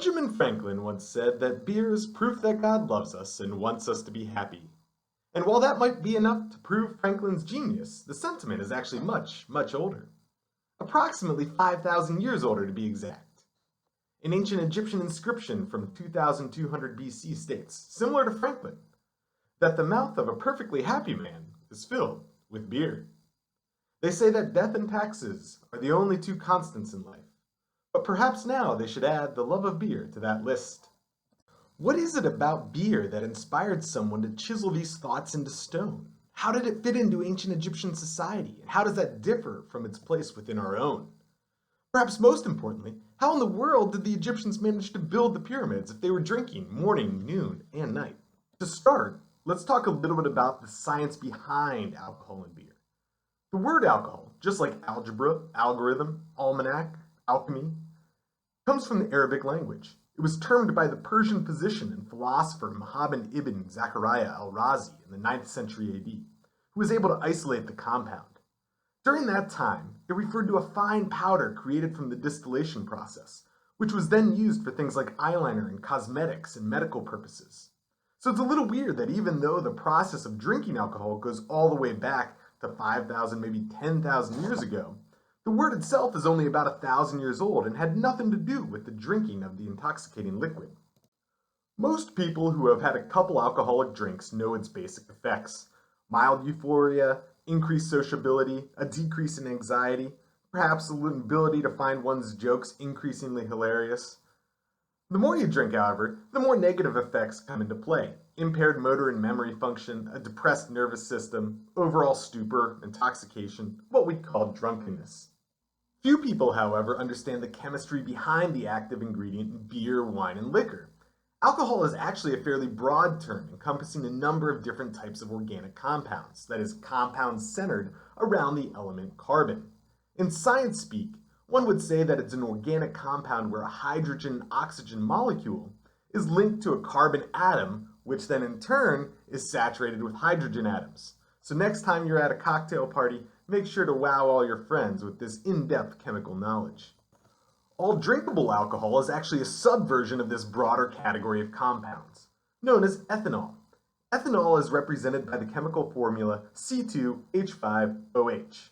Benjamin Franklin once said that beer is proof that God loves us and wants us to be happy. And while that might be enough to prove Franklin's genius, the sentiment is actually much, much older. Approximately 5,000 years older to be exact. An ancient Egyptian inscription from 2200 BC states, similar to Franklin, that the mouth of a perfectly happy man is filled with beer. They say that death and taxes are the only two constants in life. But perhaps now they should add the love of beer to that list. What is it about beer that inspired someone to chisel these thoughts into stone? How did it fit into ancient Egyptian society, and how does that differ from its place within our own? Perhaps most importantly, how in the world did the Egyptians manage to build the pyramids if they were drinking morning, noon, and night? To start, let's talk a little bit about the science behind alcohol and beer. The word alcohol, just like algebra, algorithm, almanac, alchemy, comes from the Arabic language. It was termed by the Persian physician and philosopher Muhammad ibn Zachariah al-Razi in the 9th century AD, who was able to isolate the compound. During that time, it referred to a fine powder created from the distillation process, which was then used for things like eyeliner and cosmetics and medical purposes. So it's a little weird that even though the process of drinking alcohol goes all the way back to 5,000, maybe 10,000 years ago, the word itself is only about 1,000 years old and had nothing to do with the drinking of the intoxicating liquid. Most people who have had a couple alcoholic drinks know its basic effects: mild euphoria, increased sociability, a decrease in anxiety, perhaps the ability to find one's jokes increasingly hilarious. The more you drink, however, the more negative effects come into play: impaired motor and memory function, a depressed nervous system, overall stupor, intoxication, what we call drunkenness. Few people, however, understand the chemistry behind the active ingredient in beer, wine, and liquor. Alcohol is actually a fairly broad term encompassing a number of different types of organic compounds, that is, compounds centered around the element carbon. In science speak, one would say that it's an organic compound where a hydrogen-oxygen molecule is linked to a carbon atom, which then in turn is saturated with hydrogen atoms. So next time you're at a cocktail party, make sure to wow all your friends with this in-depth chemical knowledge. All drinkable alcohol is actually a subversion of this broader category of compounds, known as ethanol. Ethanol is represented by the chemical formula C2H5OH.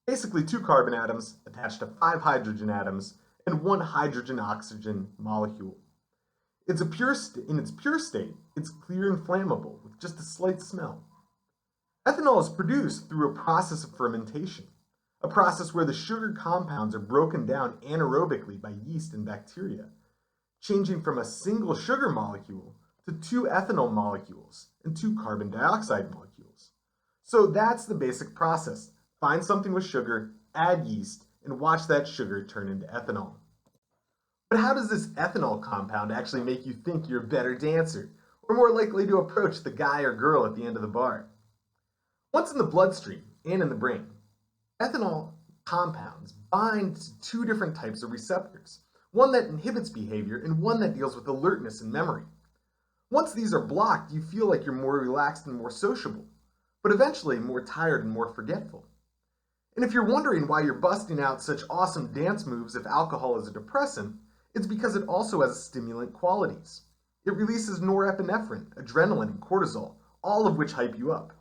Basically 2 carbon atoms attached to 5 hydrogen atoms and 1 hydrogen-oxygen molecule. In its pure state, it's clear and flammable with just a slight smell. Ethanol is produced through a process of fermentation, a process where the sugar compounds are broken down anaerobically by yeast and bacteria, changing from a single sugar molecule to 2 ethanol molecules and 2 carbon dioxide molecules. So that's the basic process. Find something with sugar, add yeast, and watch that sugar turn into ethanol. But how does this ethanol compound actually make you think you're a better dancer, or more likely to approach the guy or girl at the end of the bar? Once in the bloodstream and in the brain, ethanol compounds bind to 2 different types of receptors, one that inhibits behavior and one that deals with alertness and memory. Once these are blocked, you feel like you're more relaxed and more sociable, but eventually more tired and more forgetful. And if you're wondering why you're busting out such awesome dance moves if alcohol is a depressant, it's because it also has stimulant qualities. It releases norepinephrine, adrenaline, and cortisol, all of which hype you up.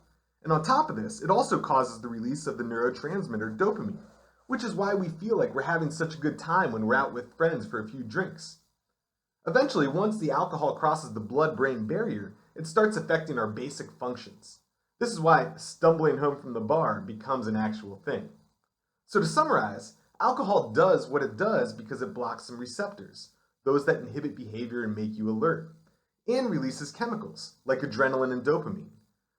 And on top of this, it also causes the release of the neurotransmitter dopamine, which is why we feel like we're having such a good time when we're out with friends for a few drinks. Eventually, once the alcohol crosses the blood-brain barrier, it starts affecting our basic functions. This is why stumbling home from the bar becomes an actual thing. So to summarize, alcohol does what it does because it blocks some receptors, those that inhibit behavior and make you alert, and releases chemicals like adrenaline and dopamine.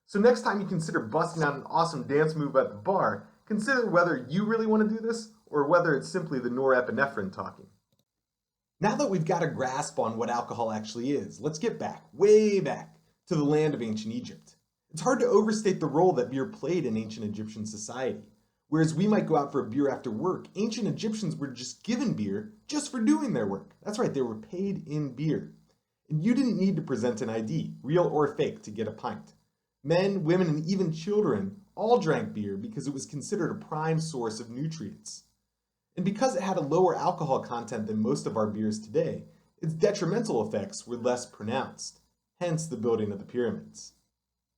So next time you consider busting out an awesome dance move at the bar, consider whether you really want to do this or whether it's simply the norepinephrine talking. Now that we've got a grasp on what alcohol actually is, let's get back, way back, to the land of ancient Egypt. It's hard to overstate the role that beer played in ancient Egyptian society. Whereas we might go out for a beer after work, ancient Egyptians were just given beer just for doing their work. That's right, they were paid in beer. And you didn't need to present an ID, real or fake, to get a pint. Men, women, and even children all drank beer because it was considered a prime source of nutrients. And because it had a lower alcohol content than most of our beers today, its detrimental effects were less pronounced, hence the building of the pyramids.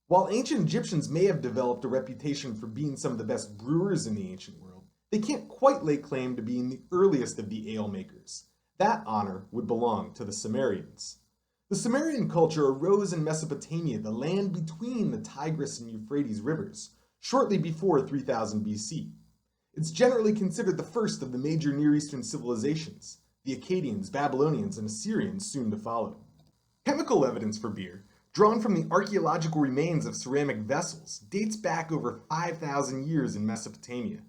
While ancient Egyptians may have developed a reputation for being some of the best brewers in the ancient world, they can't quite lay claim to being the earliest of the ale makers. That honor would belong to the Sumerians. The Sumerian culture arose in Mesopotamia, the land between the Tigris and Euphrates rivers, shortly before 3000 BC. It's generally considered the first of the major Near Eastern civilizations, the Akkadians, Babylonians, and Assyrians soon to follow. Chemical evidence for beer, drawn from the archaeological remains of ceramic vessels, dates back over 5,000 years in Mesopotamia,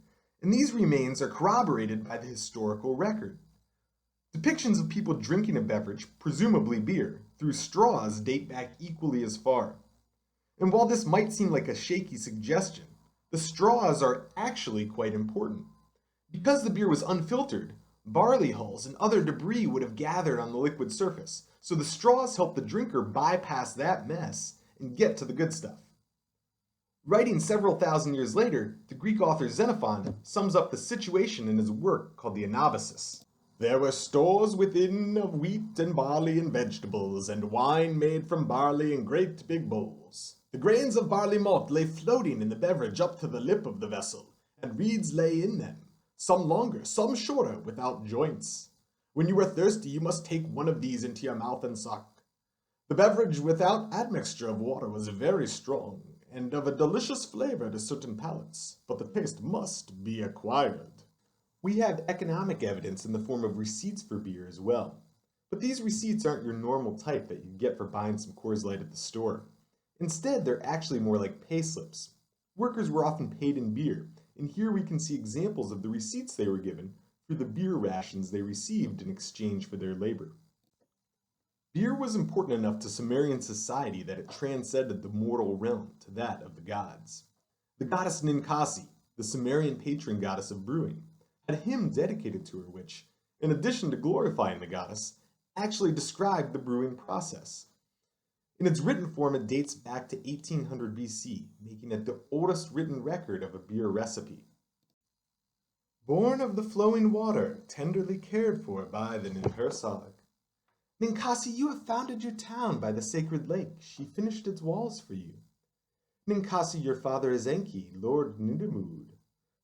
and these remains are corroborated by the historical record. Depictions of people drinking a beverage, presumably beer, through straws date back equally as far. And while this might seem like a shaky suggestion, the straws are actually quite important. Because the beer was unfiltered, barley hulls and other debris would have gathered on the liquid surface, so the straws help the drinker bypass that mess and get to the good stuff. Writing several thousand years later, the Greek author Xenophon sums up the situation in his work called the Anabasis. There were stores within of wheat and barley and vegetables, and wine made from barley in great big bowls. The grains of barley malt lay floating in the beverage up to the lip of the vessel, and reeds lay in them, some longer, some shorter, without joints. When you were thirsty, you must take one of these into your mouth and suck. The beverage without admixture of water was very strong, and of a delicious flavor to certain palates, but the taste must be acquired. We have economic evidence in the form of receipts for beer as well, but these receipts aren't your normal type that you get for buying some Coors Light at the store. Instead, they're actually more like pay slips. Workers were often paid in beer, and here we can see examples of the receipts they were given for the beer rations they received in exchange for their labor. Beer was important enough to Sumerian society that it transcended the mortal realm to that of the gods. The goddess Ninkasi, the Sumerian patron goddess of brewing, had a hymn dedicated to her which, in addition to glorifying the goddess, actually described the brewing process. In its written form, it dates back to 1800 BC, making it the oldest written record of a beer recipe. Born of the flowing water, tenderly cared for by the Ninhursag. Ninkasi, you have founded your town by the sacred lake. She finished its walls for you. Ninkasi, your father is Enki, Lord Nidamud.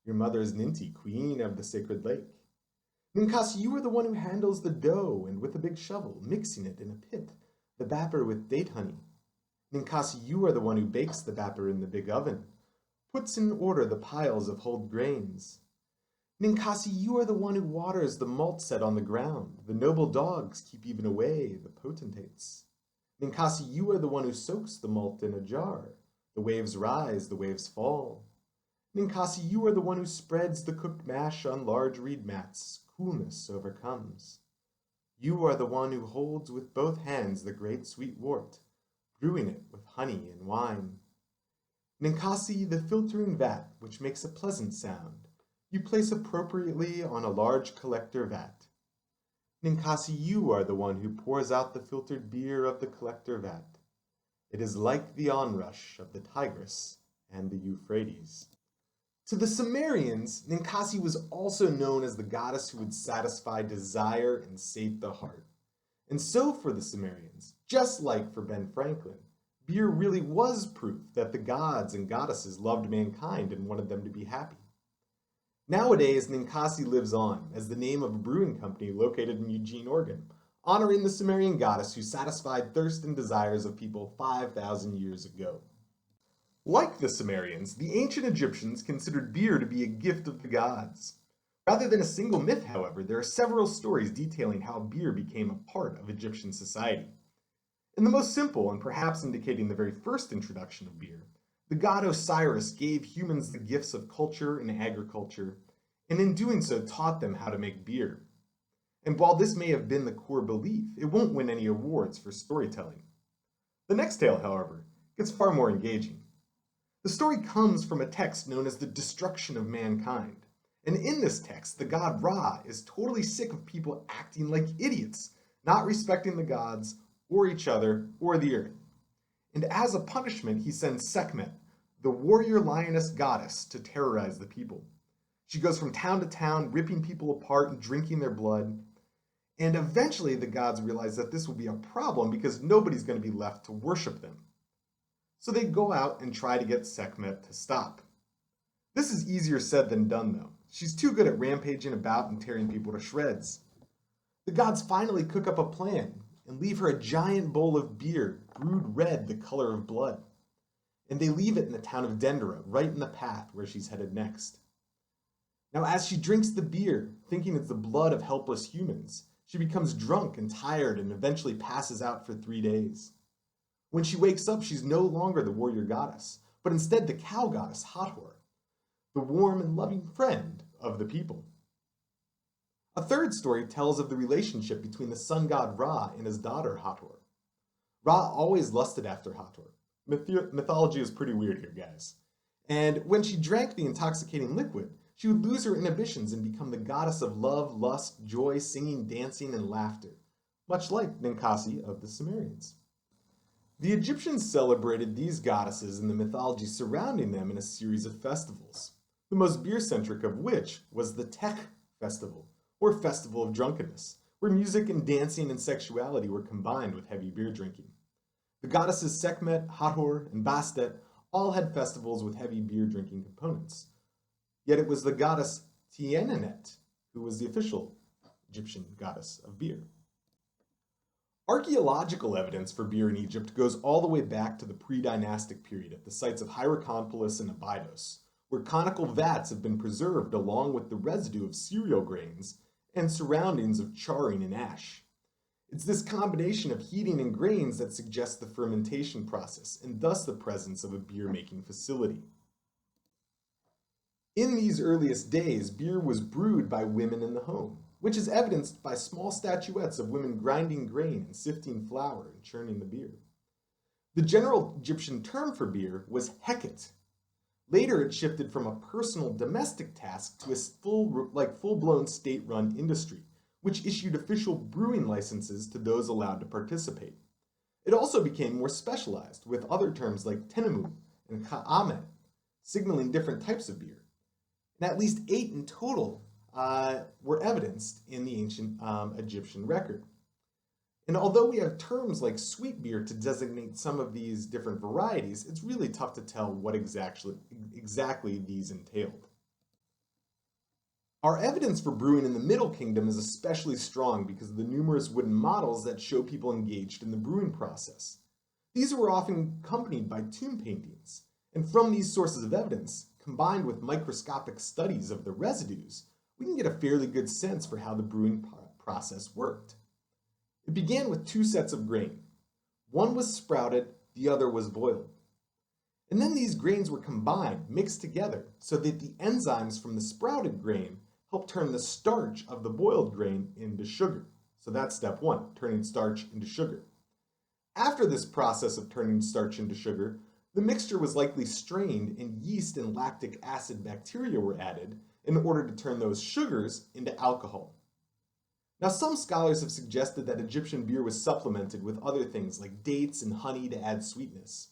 Your mother is Ninti, queen of the sacred lake. Ninkasi, you are the one who handles the dough and with a big shovel, mixing it in a pit, the batter with date honey. Ninkasi, you are the one who bakes the batter in the big oven, puts in order the piles of hulled grains. Ninkasi, you are the one who waters the malt set on the ground. The noble dogs keep even away the potentates. Ninkasi, you are the one who soaks the malt in a jar. The waves rise, the waves fall. Ninkasi, you are the one who spreads the cooked mash on large reed mats. Coolness overcomes. You are the one who holds with both hands the great sweet wort, brewing it with honey and wine. Ninkasi, the filtering vat, which makes a pleasant sound, you place appropriately on a large collector vat. Ninkasi, you are the one who pours out the filtered beer of the collector vat. It is like the onrush of the Tigris and the Euphrates. To the Sumerians, Ninkasi was also known as the goddess who would satisfy desire and sate the heart. And so for the Sumerians, just like for Ben Franklin, beer really was proof that the gods and goddesses loved mankind and wanted them to be happy. Nowadays, Ninkasi lives on as the name of a brewing company located in Eugene, Oregon, honoring the Sumerian goddess who satisfied thirst and desires of people 5,000 years ago. Like the Sumerians, the ancient Egyptians considered beer to be a gift of the gods. Rather than a single myth, however, there are several stories detailing how beer became a part of Egyptian society. In the most simple, and perhaps indicating the very first introduction of beer, the god Osiris gave humans the gifts of culture and agriculture, and in doing so taught them how to make beer. And while this may have been the core belief, it won't win any awards for storytelling. The next tale, however, gets far more engaging. The story comes from a text known as the Destruction of Mankind. And in this text, the god Ra is totally sick of people acting like idiots, not respecting the gods, or each other, or the earth. And as a punishment, he sends Sekhmet, the warrior lioness goddess, to terrorize the people. She goes from town to town, ripping people apart and drinking their blood. And eventually the gods realize that this will be a problem because nobody's going to be left to worship them. So they go out and try to get Sekhmet to stop. This is easier said than done, though. She's too good at rampaging about and tearing people to shreds. The gods finally cook up a plan and leave her a giant bowl of beer, brewed red the color of blood. And they leave it in the town of Dendera, right in the path where she's headed next. Now, as she drinks the beer, thinking it's the blood of helpless humans, she becomes drunk and tired and eventually passes out for 3 days. When she wakes up, she's no longer the warrior goddess, but instead the cow goddess Hathor, the warm and loving friend of the people. A third story tells of the relationship between the sun god Ra and his daughter Hathor. Ra always lusted after Hathor. Mythology is pretty weird here, guys. And when she drank the intoxicating liquid, she would lose her inhibitions and become the goddess of love, lust, joy, singing, dancing, and laughter, much like Ninkasi of the Sumerians. The Egyptians celebrated these goddesses and the mythology surrounding them in a series of festivals, the most beer-centric of which was the Tek festival, or festival of drunkenness, where music and dancing and sexuality were combined with heavy beer drinking. The goddesses Sekhmet, Hathor, and Bastet all had festivals with heavy beer drinking components. Yet it was the goddess Tianenet who was the official Egyptian goddess of beer. Archaeological evidence for beer in Egypt goes all the way back to the pre-dynastic period at the sites of Hierakonpolis and Abydos, where conical vats have been preserved along with the residue of cereal grains and surroundings of charring and ash. It's this combination of heating and grains that suggests the fermentation process and thus the presence of a beer-making facility. In these earliest days, beer was brewed by women in the home, which is evidenced by small statuettes of women grinding grain and sifting flour and churning the beer. The general Egyptian term for beer was heket. Later, it shifted from a personal domestic task to a full-blown state-run industry, which issued official brewing licenses to those allowed to participate. It also became more specialized, with other terms like tenemu and ka'amet, signaling different types of beer. And at least 8 in total were evidenced in the ancient Egyptian record. And although we have terms like sweet beer to designate some of these different varieties, it's really tough to tell what exactly these entailed. Our evidence for brewing in the Middle Kingdom is especially strong because of the numerous wooden models that show people engaged in the brewing process. These were often accompanied by tomb paintings, and from these sources of evidence, combined with microscopic studies of the residues, we can get a fairly good sense for how the brewing process worked. It began with 2 sets of grain. One was sprouted, the other was boiled. And then these grains were combined, mixed together, so that the enzymes from the sprouted grain help turn the starch of the boiled grain into sugar. So that's step 1, turning starch into sugar. After this process of turning starch into sugar, the mixture was likely strained and yeast and lactic acid bacteria were added in order to turn those sugars into alcohol. Now, some scholars have suggested that Egyptian beer was supplemented with other things like dates and honey to add sweetness.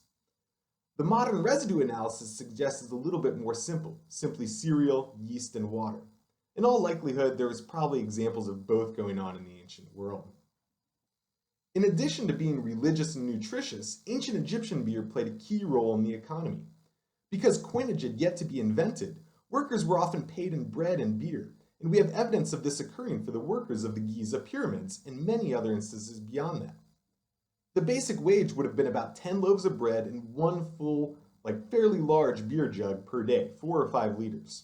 The modern residue analysis suggests it's a little bit more simple, simply cereal, yeast, and water. In all likelihood, there was probably examples of both going on in the ancient world. In addition to being religious and nutritious, ancient Egyptian beer played a key role in the economy. Because coinage had yet to be invented, workers were often paid in bread and beer, and we have evidence of this occurring for the workers of the Giza pyramids and many other instances beyond that. The basic wage would have been about 10 loaves of bread and 1 full, fairly large beer jug per day, 4 or 5 liters.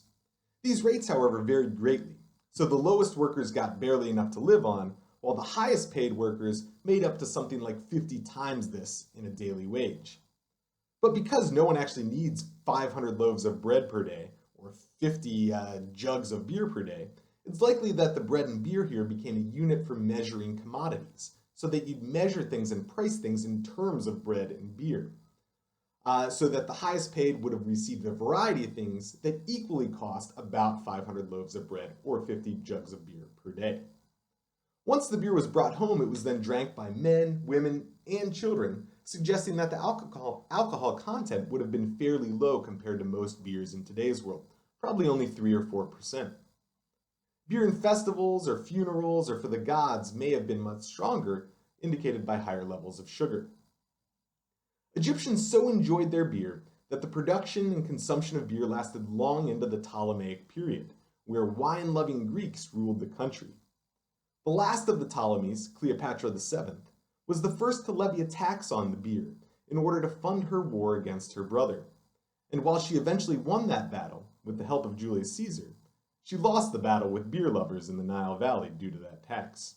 These rates, however, varied greatly, so the lowest workers got barely enough to live on, while the highest paid workers made up to something like 50 times this in a daily wage. But because no one actually needs 500 loaves of bread per day, or 50 jugs of beer per day, it's likely that the bread and beer here became a unit for measuring commodities, so that you'd measure things and price things in terms of bread and beer, so that the highest paid would have received a variety of things that equally cost about 500 loaves of bread or 50 jugs of beer per day. Once the beer was brought home, it was then drank by men, women, and children, suggesting that the alcohol content would have been fairly low compared to most beers in today's world, probably only 3 or 4%. Beer in festivals or funerals or for the gods may have been much stronger, indicated by higher levels of sugar. Egyptians so enjoyed their beer that the production and consumption of beer lasted long into the Ptolemaic period, where wine-loving Greeks ruled the country. The last of the Ptolemies, Cleopatra VII, was the first to levy a tax on the beer in order to fund her war against her brother. And while she eventually won that battle with the help of Julius Caesar, she lost the battle with beer lovers in the Nile Valley due to that tax.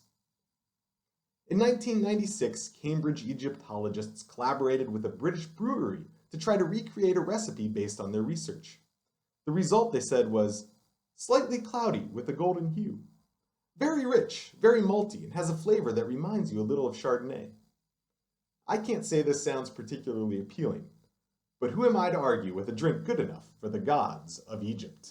In 1996, Cambridge Egyptologists collaborated with a British brewery to try to recreate a recipe based on their research. The result, they said, was slightly cloudy with a golden hue. Very rich, very malty, and has a flavor that reminds you a little of Chardonnay. I can't say this sounds particularly appealing, but who am I to argue with a drink good enough for the gods of Egypt?